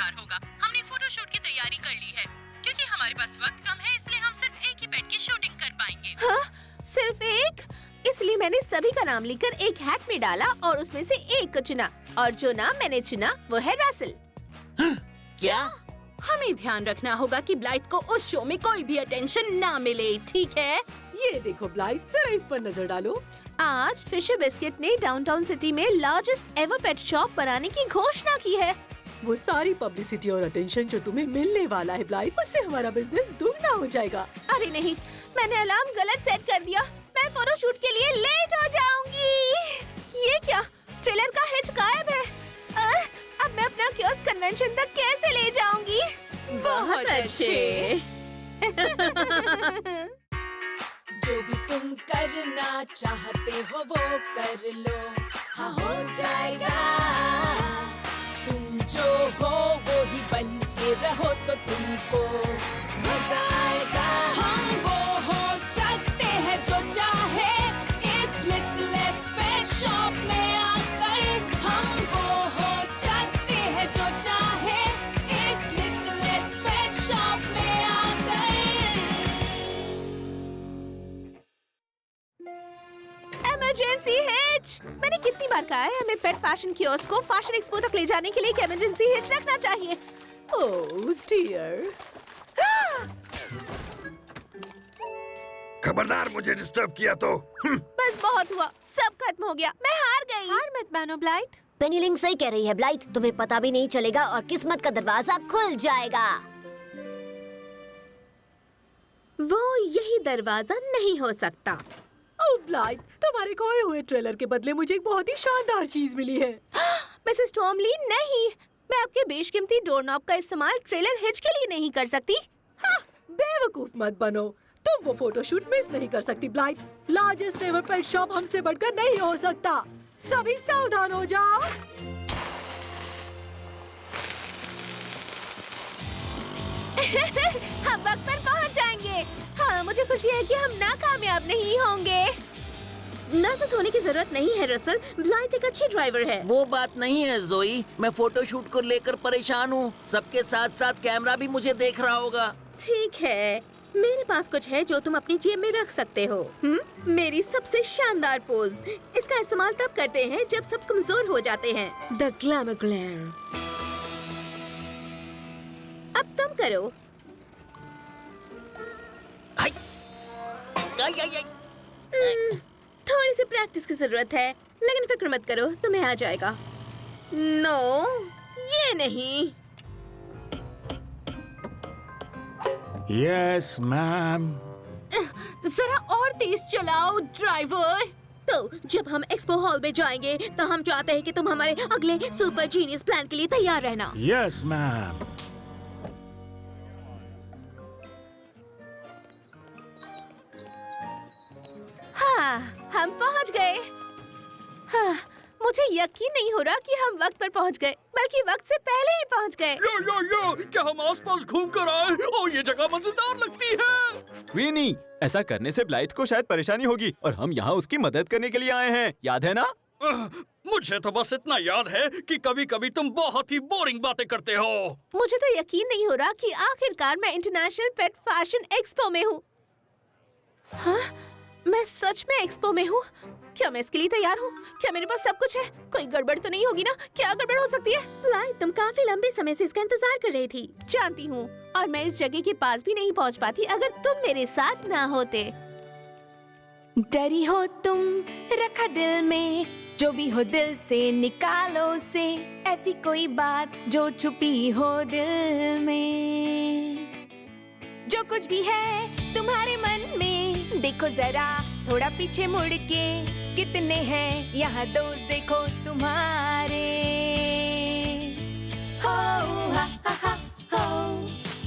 मजेदार होगा। हमने फोटोशूट की तैयारी कर ली है। क्योंकि हमारे पास वक्त कम है इसलिए हम सिर्फ एक ही पेट की शूटिंग कर पाएंगे। हाँ, सिर्फ एक? इसलिए मैंने सभी का नाम लिखकर एक हैट में डाला और उसमें से एक को चुना, और जो नाम मैंने चुना वो है रसल। क्या? हमें ध्यान रखना होगा कि ब्लाइट को उस शो में कोई भी अटेंशन ना मिले, ठीक है? ये देखो ब्लाइट, जरा इस पर नजर डालो। आज फिशर बिस्किट ने डाउनटाउन सिटी में लार्जेस्ट एवर पेट शॉप बनाने की घोषणा की है। वो सारी पब्लिसिटी और अटेंशन जो तुम्हें मिलने वाला है ब्लाइट, उससे हमारा बिजनेस दुगना हो जाएगा। अरे नहीं, मैंने अलार्म गलत सेट कर दिया। मैं फोटोशूट के लिए लेट हो जाऊंगी। ये क्या? ट्रेलर का हिच गायब है। अब मैं अपना कियोस्क कन्वेंशन तक कैसे ले जाऊंगी? बहुत अच्छे। जो भी तुम करना चाहते हो वो कर लो, हाँ हो जाएगा। तुम जो हो वो ही बन के रहो तो तुमको मजा आएगा। हम वो हो सकते हैं जो चाहे इस लिटिलेस्ट पेट शॉप में आकर। हम वो हो सकते हैं जो चाहे इस लिटिलेस्ट पेट शॉप में आकर। Emergency hitch! मैंने कितनी बार कहा है हमें पेट फैशन कियोस्क को फैशन एक्सपो तक ले जाने के लिए एक इमरजेंसी हिच रखना चाहिए। Oh dear. खबरदार मुझे डिस्टर्ब किया तो। बस बहुत हुआ, सब खत्म हो गया, मैं हार गई। हार मत मानो ब्लाइट। पेनीलिंग सही कह रही है ब्लाइट, तुम्हें पता भी नहीं चलेगा और किस्मत का दरवाजा खुल जाएगा। वो यही दरवाजा नहीं हो सकता। ओह ब्लाइट, तुम्हारे खोए हुए ट्रेलर के बदले मुझे एक बहुत ही शानदार चीज मिली है। मिसेस टॉमली, नहीं, मैं आपके बेशकीमती डोरनॉब का इस्तेमाल ट्रेलर हिच के लिए नहीं कर सकती। हाँ, बेवकूफ मत बनो, तुम वो फोटोशूट मिस नहीं कर सकती blight. Largest ever pet shop हमसे बढ़कर नहीं हो सकता। सभी सावधान हो जाओ। हम वक्त पर पहुंच जाएंगे। हाँ, मुझे खुशी है कि हम नाकामयाब नहीं होंगे। नर्वस होने की जरूरत नहीं है रसल, ब्लाइट एक अच्छी ड्राइवर है। वो बात नहीं है जोई, मैं फोटोशूट को लेकर परेशान हूँ। सबके साथ साथ कैमरा भी मुझे देख रहा होगा। ठीक है, मेरे पास कुछ है जो तुम अपनी जेब में रख सकते हो। मेरी सबसे शानदार पोज। इसका इस्तेमाल तब करते हैं जब सब कमजोर हो जाते हैं। The glamour glare. अब तुम करो। आई, आई, आई, आई। थोड़ी सी प्रैक्टिस की जरूरत है, लेकिन फिक्र मत करो, तुम्हें आ जाएगा। नो, ये नहीं। Yes ma'am. जरा और तेज चलाओ ड्राइवर। तो जब हम एक्सपो हॉल में जाएंगे तो हम चाहते हैं कि तुम हमारे अगले सुपर जीनियस प्लान के लिए तैयार रहना। Yes ma'am. हाँ, हम पहुंच गए। हाँ, मुझे यकीन नहीं हो रहा कि हम वक्त पर पहुंच गए, बल्कि वक्त से पहले ही पहुंच गए। यो, क्या हम आसपास घूम कर आए? और ये जगह मजेदार लगती है। विनी, ऐसा करने से ब्लाइट को शायद परेशानी होगी और हम यहाँ उसकी मदद करने के लिए आए हैं, याद है ना? मुझे तो बस इतना याद है कि कभी-कभी तुम बहुत ही बोरिंग बातें करते हो। मुझे तो यकीन नहीं हो रहा कि आखिरकार मैं इंटरनेशनल पेट फैशन एक्सपो में हूँ। हाँ, मैं सच में एक्सपो में हूँ। क्या मैं इसके लिए तैयार हूँ? क्या मेरे पास सब कुछ है? कोई गड़बड़ तो नहीं होगी ना? क्या गड़बड़ हो सकती है? ब्लाइट, तुम काफी लंबे समय से इसका इंतजार कर रही थी। जानती हूँ, और मैं इस जगह के पास भी नहीं पहुँच पाती अगर तुम मेरे साथ ना होते। डरी हो तुम, रखा दिल में, जो भी हो दिल से निकालो से, ऐसी कोई बात जो छुपी हो दिल में। जो कुछ भी है तुम्हारे मन में, देखो जरा थोड़ा पीछे मुड़ के, कितने हैं यहाँ दोस्त देखो तुम्हारे। हो हा हा हा हो,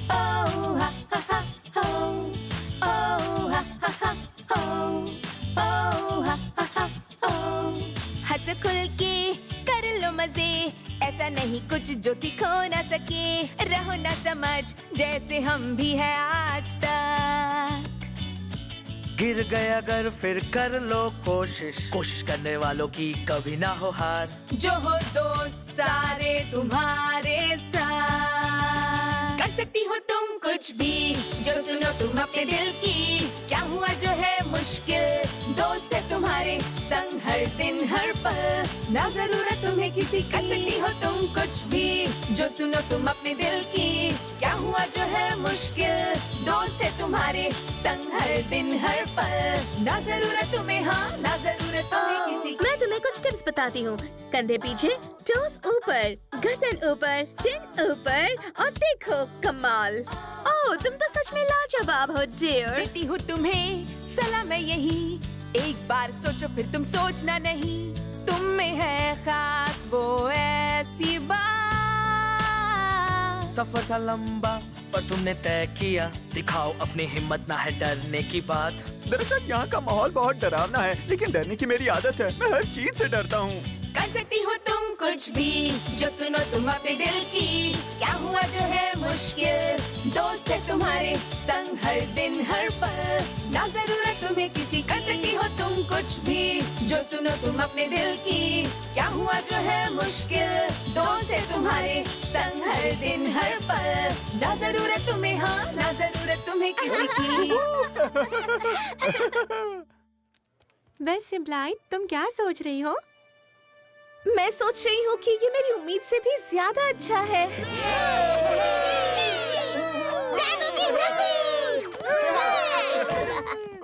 ओ हा हा हा हो, ओ हा हा हा हो, ओ हा हा हा हो। हंस खुल के कर लो मजे, ऐसा नहीं कुछ जो ठीक हो ना सके। रहो ना समझ जैसे हम भी हैं आज तक। गिर गए अगर फिर कर लो कोशिश, कोशिश करने वालों की कभी ना हो हार। जो हो दोस्त सारे तुम्हारे साथ, कर सकती हो तुम कुछ भी, जो सुनो तुम अपने दिल की। क्या हुआ जो है मुश्किल, दोस्त है तुम्हारे संग हर दिन हर पल, ना जरूरत तुम्हें किसी, कर सकती हो तुम कुछ भी, जो सुनो तुम अपने दिल की। क्या हुआ जो है मुश्किल, दोस्त है तुम्हारे संग हर दिन हर पल, ना जरूरत तुम्हें, हाँ ना जरूरत तुम्हें किसी की। मैं तुम्हें कुछ टिप्स बताती हूँ। कंधे पीछे, टोस ऊपर, गर्दन ऊपर, चिन ऊपर और देखो कमाल। ओह, तुम तो सच में लाजवाब हो डियर। देती हूँ तुम्हें सलाह मैं यही, एक बार सोचो फिर तुम सोचना नहीं, तुम में है खास वो ऐसी बात। सफर था लंबा पर तुमने तय किया, दिखाओ अपनी हिम्मत, ना है डरने की बात। दरअसल यहाँ का माहौल बहुत डरावना है, लेकिन डरने की मेरी आदत है। मैं हर चीज से डरता हूँ। कर सकती हो तुम कुछ भी, जो सुनो तुम अपने दिल की। क्या हुआ जो है मुश्किल, दोस्त है तुम्हारे संग हर दिन हर पल, ना जरूरत तुम्हें किसी, कर सकती हो तुम कुछ भी, जो सुनो तुम अपने दिल की। क्या हुआ जो है मुश्किल, दोस्त है तुम्हारे संग हर दिन हर पल, ना जरूरत तुम्हें, हाँ ना जरूरत तुम्हें किसी की। वैसे ब्लाइट, तुम क्या सोच रही हो? मैं सोच रही हूँ कि ये मेरी उम्मीद से भी ज्यादा अच्छा है।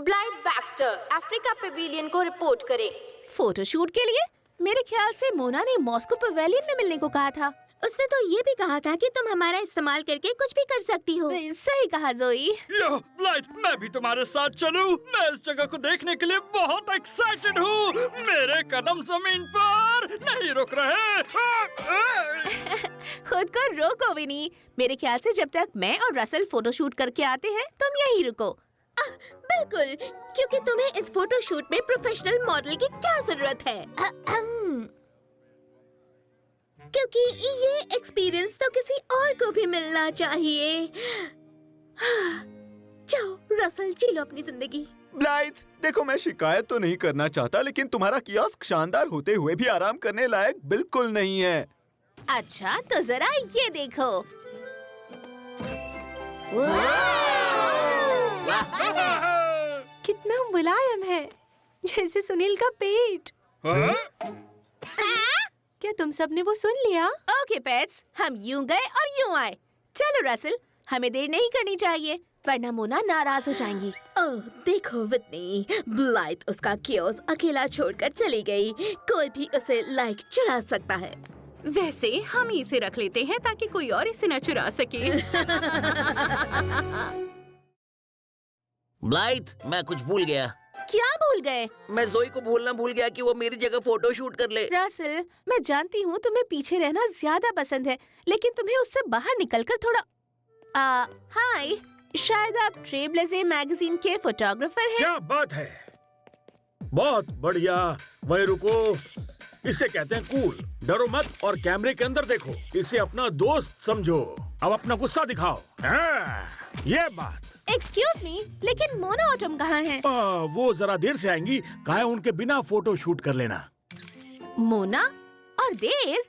ब्लाइट बैक्स्टर अफ्रीका पवेलियन को रिपोर्ट करे। फोटोशूट के लिए? मेरे ख्याल से मोना ने मॉस्को पवेलियन में मिलने को कहा था। उसने तो ये भी कहा था कि तुम हमारा इस्तेमाल करके कुछ भी कर सकती हो। सही कहा जोई। यो ब्लाइट, मैं भी तुम्हारे साथ चलूं? मैं इस जगह को देखने के लिए बहुत एक्साइटेड हूँ। मेरे कदम जमीन पर नहीं रुक रहे। खुद को रोको विनी। मेरे ख्याल से जब तक मैं और रसल फोटोशूट करके आते हैं, तुम यहीं रुको। बिल्कुल, क्योंकि तुम्हें इस फोटोशूट में प्रोफेशनल मॉडल की क्या जरूरत है? क्योंकि ये एक्सपीरियंस तो किसी और को भी मिलना चाहिए। जाओ रसल, जी लो अपनी जिंदगी। ब्लाइथ, देखो मैं शिकायत तो नहीं करना चाहता, लेकिन तुम्हारा कियोस्क शानदार होते हुए भी आराम करने लायक बिल्कुल नहीं है। अच्छा, तो जरा ये देखो। कितना मुलायम है, जैसे सुनील का पेट। क्या तुम सबने वो सुन लिया? ओके पेट्स, हम यूं गए और यूं आए। चलो रसल, हमें देर नहीं करनी चाहिए, वरना मोना नाराज हो जाएंगी। ओह देखो विटनी, ब्लाइथ उसका कियोस अकेला छोड़कर चली गई। कोई भी उसे लाइक चढ़ा सकता है। वैसे हम ही इसे रख लेते हैं ताकि कोई और इसे न चुरा सके। ब्लाइथ, मैं कुछ भूल गया। क्या भूल गए? मैं जोई को बोलना भूल गया कि वो मेरी जगह फोटो शूट कर ले। रसल, मैं जानती हूँ तुम्हें पीछे रहना ज्यादा पसंद है, लेकिन तुम्हें उससे बाहर निकलकर थोड़ा। हाय, शायद आप ट्रेलब्लेज़र मैगजीन के फोटोग्राफर हैं? क्या बात है, बहुत बढ़िया। वहीं रुको, इसे कहते हैं कूल। डरो मत और कैमरे के अंदर देखो, इसे अपना दोस्त समझो। अब अपना गुस्सा दिखाओ। ये बात। एक्सक्यूज मी, लेकिन मोना और तुम कहाँ हैं? वो जरा देर से आएंगी, कहा है उनके बिना फोटो शूट कर लेना। मोना और देर?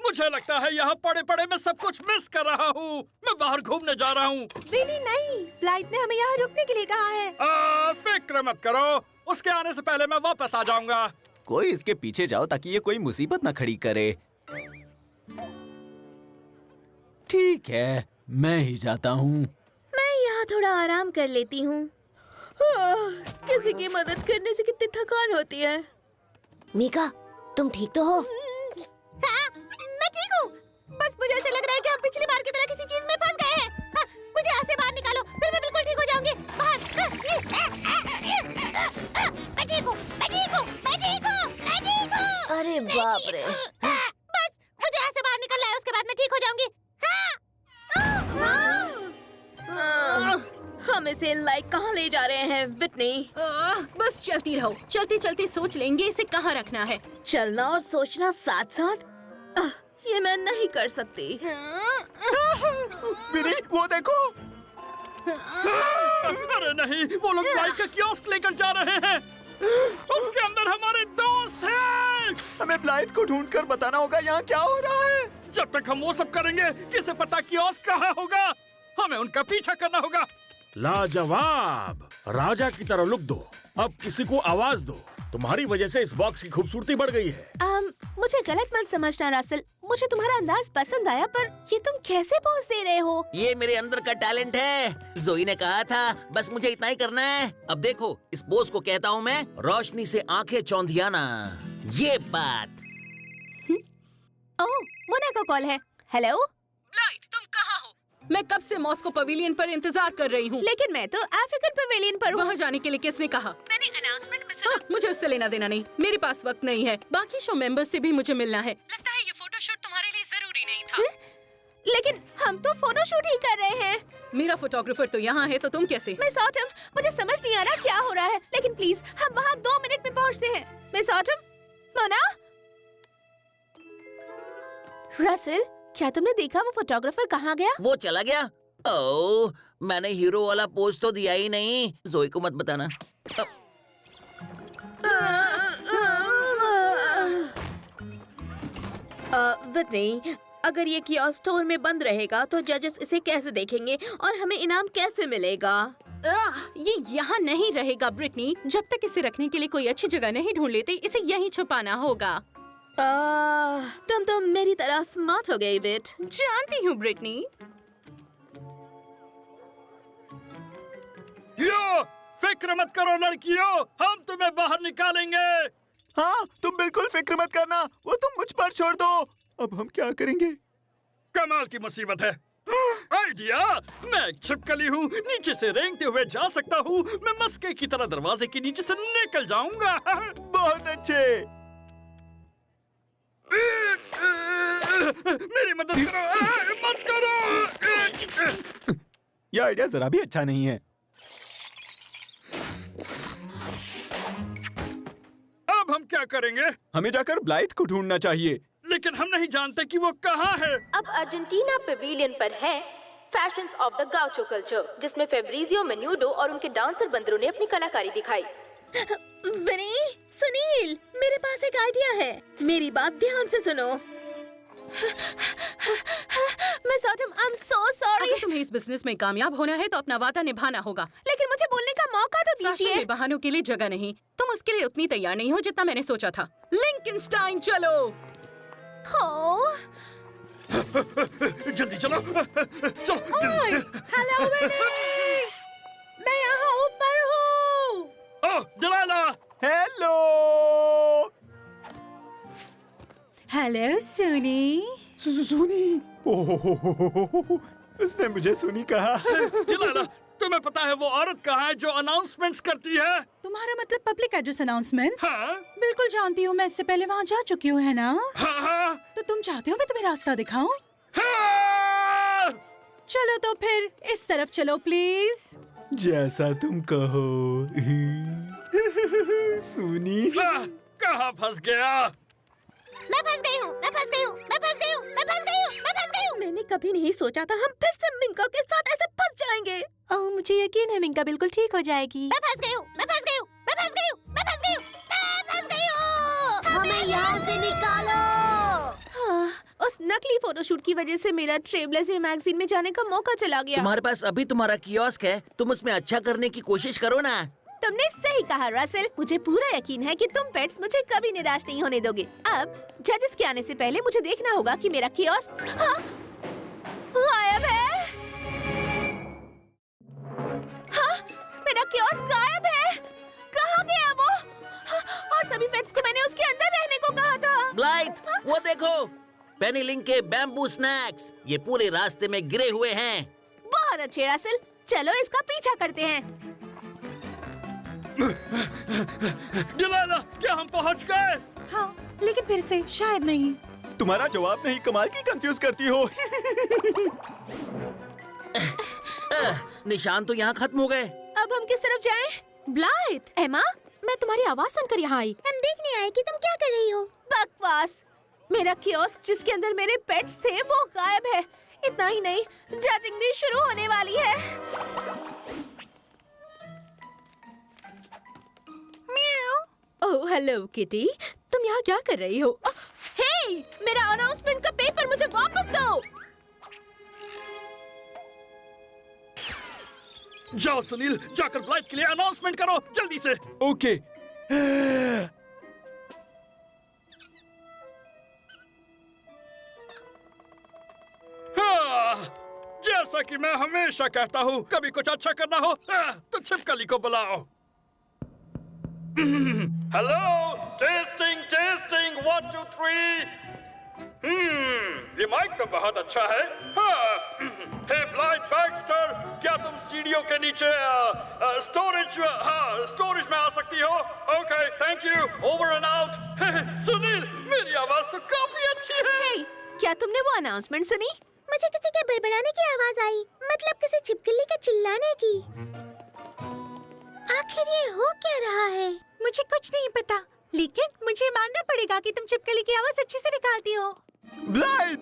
मुझे लगता है यहाँ पड़े पड़े मैं सब कुछ मिस कर रहा हूँ। मैं बाहर घूमने जा रहा हूँ। विनी नहीं, ब्लाइथ ने हमें यहाँ रुकने के लिए कहा है। फिक्र मत करो, उसके आने से पहले मैं वापस आ जाऊंगा। कोई इसके पीछे जाओ ताकि ये कोई मुसीबत न खड़ी करे। ठीक है, मैं ही जाता हूँ। मैं यहाँ थोड़ा आराम कर लेती हूँ। किसी की मदद करने से कितनी थकान होती है। मीका, तुम ठीक तो हो? हाँ, मैं ठीक हूँ। बस मुझे ऐसे लग रहा है कि हम पिछली बार की तरह किसी चीज में फंस गए हैं। हाँ, मुझे यहाँ से बाहर निकालो, फिर मैं बिल्कुल ठीक हो जाऊंगी। बाहर। मैं ठीक हूँ, मैं ठीक हूँ, मैं ठीक हूँ, मैं ठीक हूँ। अरे बाप रे। बस मुझे यहाँ से बाहर निकलना है, उसके बाद मैं ठीक हो जाऊंगी। हम इसे लाइक कहाँ ले जा रहे हैं विटनी? बस चलती रहो, चलते चलते सोच लेंगे इसे कहाँ रखना है। चलना और सोचना साथ साथ, ये मैं नहीं कर सकती। विनी, वो देखो। अरे नहीं, वो लोग ब्लाइट का कियोस्क लेकर जा रहे हैं। उसके अंदर हमारे दोस्त हैं। हमें ब्लाइट को ढूंढकर बताना होगा यहाँ क्या हो रहा है। जब तक हम वो सब करेंगे, किसे पता कियोस्क कहाँ होगा। हमें उनका पीछा करना होगा। लाजवाब, राजा की तरह लुक दो। अब किसी को आवाज दो। तुम्हारी वजह से इस बॉक्स की खूबसूरती बढ़ गई है। मुझे गलत मत समझना रसल, मुझे तुम्हारा अंदाज पसंद आया, पर ये तुम कैसे पोज दे रहे हो? ये मेरे अंदर का टैलेंट है। जोई ने कहा था बस मुझे इतना ही करना है। अब देखो, इस पोज को कहता हूँ मैं रोशनी से आंखें चौंधियाना। ये बात। ओह, मोना का कॉल है। हेलो ब्लाइट, तुम कहाँ हो? मैं कब से मॉस्को पवेलियन पर इंतजार कर रही हूँ। लेकिन मैं तो अफ्रीकन पवेलियन पर हूँ। वहाँ जाने के लिए किसने कहा? मैंने अनाउंसमेंट में सुना। मुझे उससे लेना देना नहीं। मेरे पास वक्त नहीं है। बाकी शो मेंबर्स से भी मुझे मिलना है। लगता है ये फोटोशूट तुम्हारे लिए जरूरी नहीं था। लेकिन हम तो फोटोशूट ही कर रहे हैं। मेरा फोटोग्राफर तो यहाँ है, तो तुम कैसे? मिस ऑटम, मुझे समझ नहीं आ रहा क्या हो रहा है, लेकिन प्लीज हम वहाँ 2 मिनट में पहुँचते हैं। मिस ऑटम, मोना, रसल, क्या तुमने देखा वो फोटोग्राफर कहाँ गया? वो चला गया। ओह, मैंने हीरो वाला पोज तो दिया ही नहीं। जोई को मत बताना। विटनी, अगर ये कियोस्क स्टोर में बंद रहेगा तो जजेस इसे कैसे देखेंगे और हमें इनाम कैसे मिलेगा? ये यहाँ नहीं रहेगा ब्रिटनी। जब तक इसे रखने के लिए कोई अच्छी जगह नहीं ढूंढ लेते, इसे यहीं छुपाना होगा। तुम तो मेरी तरह स्मार्ट हो गई बेट। जानती हूँ ब्रिटनी। यो, फिक्र मत करो लड़कियों, हम तुम्हें बाहर निकालेंगे। हाँ, तुम बिल्कुल फिक्र मत करना, वो तुम मुझ पर छोड़ दो। अब हम क्या करेंगे? कमाल की मुसीबत है। आइडिया, मैं एक छिपकली हूँ, नीचे से रेंगते हुए जा सकता हूँ। मैं मस्के की तरह दरवाजे के नीचे से निकल जाऊंगा। बहुत अच्छे। मेरी मदद करो, मत करो। यह आइडिया जरा भी अच्छा नहीं है। अब हम क्या करेंगे? हमें जाकर ब्लाइट को ढूंढना चाहिए। लेकिन हम नहीं जानते कि वो कहाँ है। अब अर्जेंटीना पवेलियन पर है फैशंस ऑफ द गाउचो कल्चर, जिसमें फेब्रिजियो मेन्यूडो और उनके डांसर बंदरों ने अपनी कलाकारी दिखाई। विनी, सुनील, मेरे पास एक आइडिया है, मेरी बात ध्यान से सुनो। Miss autumn, I am so sorry. अगर तुम्हें इस बिजनेस में कामयाब होना है तो अपना वादा निभाना होगा। लेकिन मुझे बोलने का मौका तो फैशन दीजिए। में बहानों के लिए जगह नहीं। तुम उसके लिए उतनी तैयार नहीं हो जितना मैंने सोचा था। लिंकनस्टाइन चलो। हो, जल्दी चलो, चलो जल्दी। हेलो विनी, मैं यहाँ ऊपर हूँ। ओह, डिलाइला। हेलो। हेलो सुनी। सुनी। ओह, उसने मुझे सुनी कहा। डिलाइला, तुम्हें पता है वो औरत कहाँ है जो अनाउंसमेंट्स करती है? तुम्हारा मतलब पब्लिक एड्रेस अनाउंसमेंट? हाँ बिल्कुल जानती हूँ, मैं इससे पहले वहाँ जा चुकी हूँ, है ना? हाँ हाँ तो तुम चाहते हो मैं तुम्हें रास्ता दिखाऊं? हाँ। चलो तो फिर इस तरफ चलो प्लीज। जैसा तुम कहो। सुनी। कहाँ फंस गया? मैं फंस गई हूँ, मैं फंस गई हूँ, मैं फंस गई हूँ, मैं फंस गई हूँ, मैं फंस गई हूँ। मैंने कभी नहीं सोचा था हम फिर से मिंका के साथ ऐसे फंस जाएंगे। ओह, मुझे यकीन है मिंका बिल्कुल ठीक हो जाएगी। मैं फंस गई हूँ, मैं फंस गई हूँ, मैं फंस गई हूँ, मैं फंस गई हूँ, मैं फंस गई हूँ। हमें यहाँ से निकालो। हाँ, उस नकली फोटोशूट की वजह से मेरा ट्रेबलेज़े मैगजीन में जाने का मौका चला गया। तुम्हारे पास अभी तुम्हारा कियोस्क है, तुम उसमें अच्छा करने की कोशिश करो ना। तुमने सही कहा रसल, मुझे पूरा यकीन है कि तुम पेट्स मुझे कभी निराश नहीं होने दोगे। अब जजेस के आने से पहले मुझे देखना होगा कि मेरा कियोस्क गायब है। हाँ, मेरा कियोस्क गायब है। कहाँ गया वो? हाँ, और सभी पेट्स को मैंने उसके अंदर रहने को कहा था। ब्लाइट, वो देखो, पेनी लिंक के बैम्बू स्नैक्स, ये पूरे रास्ते में गिरे हुए हैं। बहुत अच्छे रसल, चलो इसका पीछा करते हैं। डिलाइला, क्या हम पहुंच गए? हाँ, लेकिन फिर से शायद नहीं। तुम्हारा जवाब नहीं, कमाल की कंफ्यूज करती हो। निशान तो यहाँ खत्म हो गए। अब हम किस तरफ जाएं? ब्लाइट, एमा, मैं तुम्हारी आवाज सुनकर यहाँ आई। हम देखने आए कि तुम क्या कर रही हो। बकवास, मेरा कियोस्क जिसके अंदर मेरे पेट्स थे वो गायब है। इतना ही नहीं, जजिंग भी शुरू होने वाली है। हेलो किटी, तुम यहाँ क्या कर रही हो? हे, मेरा अनाउंसमेंट का पेपर मुझे वापस दो। जाओ सुनील, जाकर ब्लाइथ के लिए अनाउंसमेंट करो जल्दी से। ओके। जैसा कि मैं हमेशा कहता हूँ, कभी कुछ अच्छा करना हो तो छिपकली को बुलाओ। Hello, testing testing 1 2 3। ये माइक तो बहुत अच्छा है। हे ब्लाइथ बैक्स्टर, क्या तुम सीढ़ियों के नीचे स्टोरेज में आ सकती हो? Okay, thank you, over and out. Sunil, मेरी आवाज तो काफी अच्छी है। हे, क्या तुमने वो अनाउंसमेंट सुनी? मुझे किसी के बड़बड़ाने की आवाज आई, मतलब किसी छिपकली के चिल्लाने की। आखिर ये हो क्या रहा है? मुझे कुछ नहीं पता, लेकिन मुझे मानना पड़ेगा कि तुम छिपकली की आवाज अच्छे से निकालती हो। ब्लाइथ!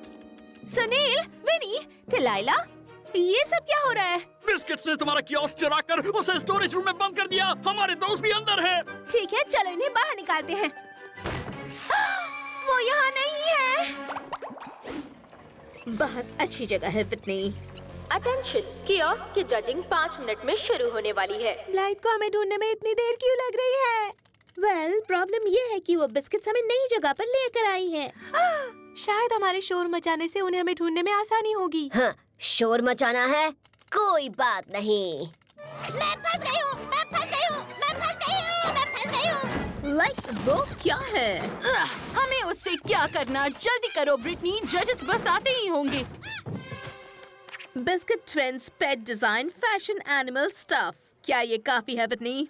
सुनील, विनी, टिलाइला, ये सब क्या हो रहा है? बिस्किट्स ने तुम्हारा कियोस्क चुराकर उसे स्टोरेज रूम में बंद कर दिया। हमारे दोस्त भी अंदर है। ठीक है, चलो इन्हें बाहर निकालते हैं। वो यहाँ नहीं है। बहुत अच्छी जगह है विटनी। अटेंशन, कियोस्क की जजिंग 5 मिनट में शुरू होने वाली है। ब्लाइथ को हमें ढूंढने में इतनी देर क्यों लग रही है? वेल, प्रॉब्लम ये है कि वो बिस्किट्स हमें नई जगह पर लेकर आई हैं। शायद हमारे शोर मचाने से उन्हें हमें ढूंढने में आसानी होगी। हाँ, शोर मचाना है, कोई बात नहीं। मैं फंस गई हूँ, मैं फंस गई हूँ, मैं फंस गई हूँ, मैं फंस गई हूँ। लाइक वो क्या है? हमें उससे क्या करना? जल्दी करो ब्रिटनी, जजेस बस आते ही होंगे। बिस्किट ट्रेंड्स, पेट डिजाइन, फैशन, एनिमल स्टफ। क्या ये काफी है विटनी?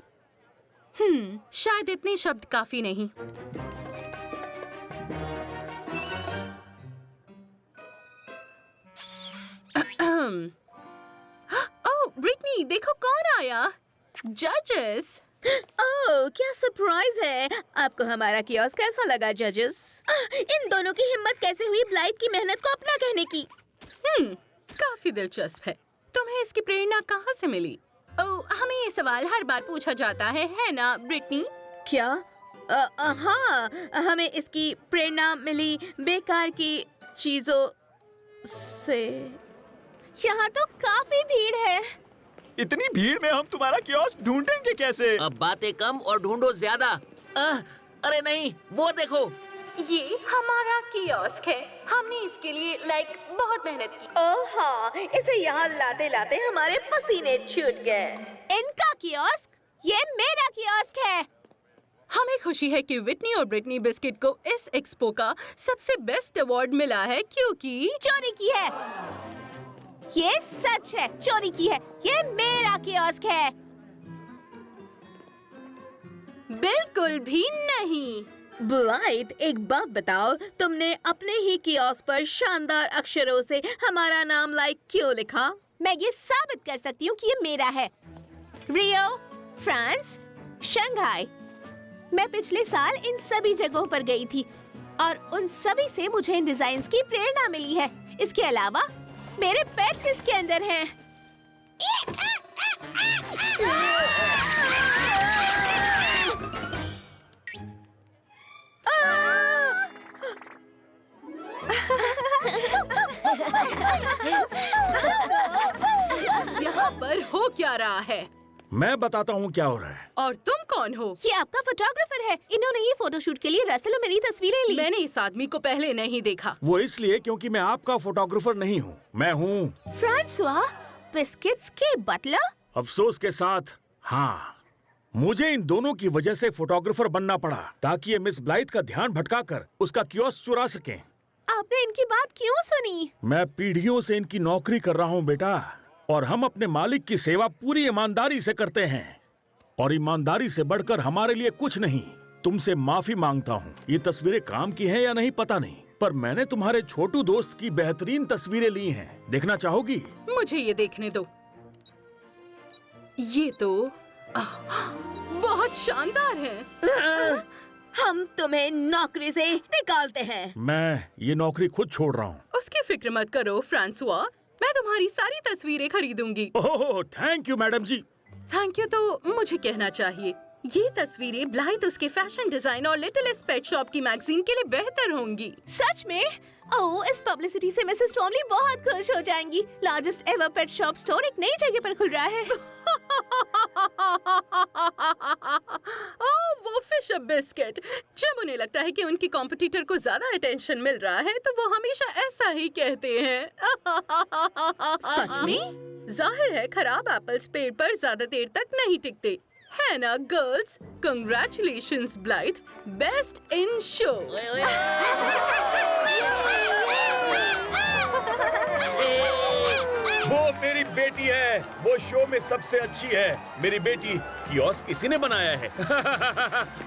शायद इतने शब्द काफी नहीं। ओह ब्रिटनी, देखो कौन आया। जजेस। ओह, क्या सरप्राइज है। आपको हमारा कियोस्क कैसा लगा जजेस? इन दोनों की हिम्मत कैसे हुई ब्लाइथ की मेहनत को अपना कहने की? काफी दिलचस्प है। तुम्हें इसकी प्रेरणा कहाँ से मिली? ओह, हमें ये सवाल हर बार पूछा जाता है ना ब्रिटनी? क्या? हाँ, हमें इसकी प्रेरणा मिली बेकार की चीजों से। यहाँ तो काफी भीड़ है। इतनी भीड़ में हम तुम्हारा कियोस्क ढूंढेंगे कैसे? अब बातें कम और ढूंढो ज्यादा। अरे नहीं, वो देखो। ये हमारा कियोस्क है। हमने इसके लिए बहुत मेहनत की। ओह हाँ, इसे यहाँ लाते लाते हमारे पसीने छूट गए। इनका कियोस्क? ये मेरा कियोस्क है। हमें खुशी है कि विटनी और ब्रिटनी बिस्किट को इस एक्सपो का सबसे बेस्ट अवार्ड मिला है क्योंकि चोरी की है। ये सच है, चोरी की है। ये मेरा कियोस्क है। बिल्कुल भी नहीं। ब्लाइथ, एक बात बताओ, तुमने अपने ही कियोस्क पर शानदार अक्षरों से हमारा नाम क्यों लिखा? मैं ये साबित कर सकती हूँ कि ये मेरा है। रियो, फ्रांस, शंघाई। मैं पिछले साल इन सभी जगहों पर गई थी और उन सभी से मुझे इन डिजाइन्स की प्रेरणा मिली है। इसके अलावा मेरे पेट्स इसके अंदर हैं। यहाँ पर हो क्या रहा है? मैं बताता हूँ क्या हो रहा है। और तुम कौन हो? ये आपका फोटोग्राफर है। इन्होंने ये फोटोशूट के लिए रसल और मेरी तस्वीरें ली। मैंने इस आदमी को पहले नहीं देखा। वो इसलिए क्योंकि मैं आपका फोटोग्राफर नहीं हूँ, मैं हूँ फ्रांसवा, बिस्किट्स के बटलर। अफसोस के साथ हाँ, मुझे इन दोनों की वजह से फोटोग्राफर बनना पड़ा ताकि ये मिस ब्लाइथ का ध्यान भटकाकर उसका कियोस्क चुरा सकें। आपने इनकी बात क्यों सुनी? मैं पीढ़ियों से इनकी नौकरी कर रहा हूँ बेटा, और हम अपने मालिक की सेवा पूरी ईमानदारी से करते हैं और ईमानदारी से बढ़कर हमारे लिए कुछ नहीं। तुमसे माफी मांगता हूँ। ये तस्वीरें काम की हैं या नहीं पता नहीं, पर मैंने तुम्हारे छोटू दोस्त की बेहतरीन तस्वीरें ली हैं। देखना चाहोगी? मुझे ये देखने दो। ये तो बहुत शानदार है। हम तुम्हें नौकरी से निकालते हैं। मैं ये नौकरी खुद छोड़ रहा हूँ। उसकी फिक्र मत करो फ्रांसुआ, मैं तुम्हारी सारी तस्वीरें खरीदूंगी। Oh thank you madam ji. Thank you तो मुझे कहना चाहिए। ये तस्वीरें ब्लाइथ उसके फैशन डिजाइन और लिटिलेस्ट पेट शॉप की मैगजीन के लिए बेहतर होंगी। सच में? ओह, इस पब्लिसिटी से मिसेस टॉमली बहुत खुश हो जाएंगी। Largest ever pet shop store एक नई जगह पर खुल रहा है। ओह, वो फिश बिस्किट। जब उन्हें लगता है कि उनकी कॉम्पिटिटर को ज्यादा अटेंशन मिल रहा है तो वो हमेशा ऐसा ही कहते हैं। सच में? जाहिर है खराब एप्पल्स पेड़ पर ज्यादा देर तक नहीं टिकते, है ना girls? Congratulations Blythe, best in show. वो मेरी बेटी है, वो शो में सबसे अच्छी है। मेरी बेटी कियोस्क किसी ने बनाया है।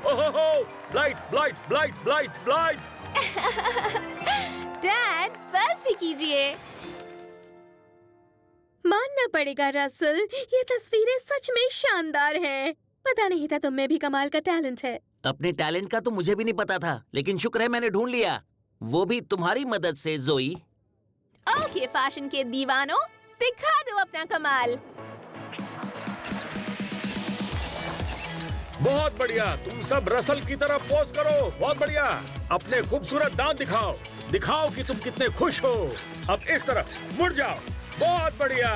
ओहो, Blythe Blythe Blythe Blythe Blythe. Dad, बस भी कीजिए। मानना पड़ेगा रसल, ये तस्वीरें सच में शानदार हैं। पता नहीं था तुम में भी कमाल का टैलेंट है। अपने टैलेंट का तो मुझे भी नहीं पता था, लेकिन शुक्र है मैंने ढूंढ लिया, वो भी तुम्हारी मदद से जोई। ओके फैशन के दीवानों, दिखा दो अपना कमाल। बहुत बढ़िया, तुम सब रसल की तरह पोज करो। बहुत बढ़िया, अपने खूबसूरत दांत दिखाओ, दिखाओ कि तुम कितने खुश हो। अब इस तरफ मुड़ जाओ। बहुत बढ़िया।